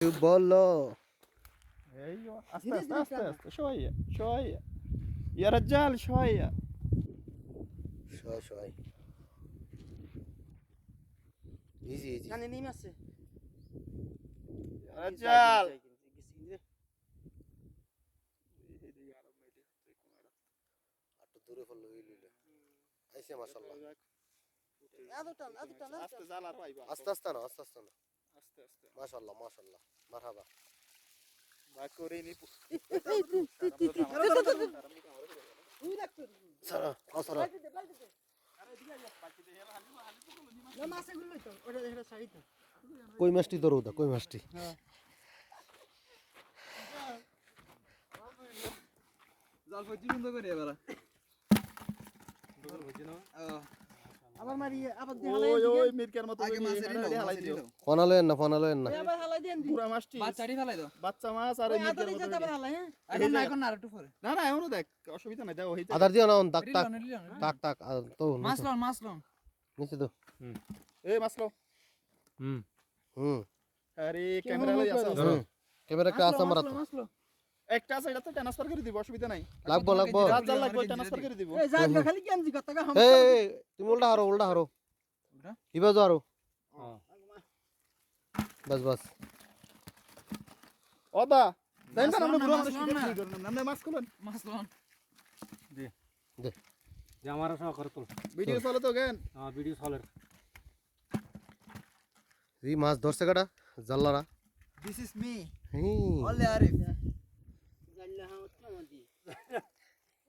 بولو. ايوه استه شويه شويه يا رجال شويه. شوي ايزي يعني নেই আছে يا رجال একটু দূরে পড়লো হইলিলে আইছে মাশাআল্লাহ আস্তে জালার পাইবা আস্তে আস্তে না আস্তে মাশাআল্লাহ মারহাবা বাকরিনি সারা আসরা না মাছে গুলো তো ওটা এটা সাইড তো কই মাছটি ধরো দা কই মাছটি জাল ফজি সুন্দর করে এবারে দুপুর ফজি না আবার মারি আবার ওই মিরকার মতো আগে মাছের হালাই দিও ফনালেন না আবার হালাই দেন পুরা মাছটি বাচ্চাটি ফেলাই দাও বাচ্চা মাছ আর এই মিরকার মতো আবার হালাই হ্যাঁ এখন না আরেকটু পরে না না এখনো দেখ অসুবিধা নাই দাও হইতে আদার দিও না তাক তাক তো মাছ লন নিচে তো এই মাছ লো হুম আরে ক্যামেরা লই আসো ক্যামেরা একটা আছে আমরা তো একটা আছে এটা তো ট্রান্সফার করে দিব অসুবিধা নাই লাগবো রাত জাল লাগবে ট্রান্সফার করে দিব এই জাল খালি কেন জি কথা হাম এই তুমি উল্টা হারো ইবা যাও বাস ওদা দেন না আমরা পুরো মাছ লন না। আমরা মাছ খুলেন মাছ লন দে যে আমার সহ করে তুল ভিডিও চলে তো গেন ভিডিও সলের এই মাছ ধরছে কাটা জাল্লারা দিস ইজ মি হুম অনলি আরিফ জানলা হাম তো মদি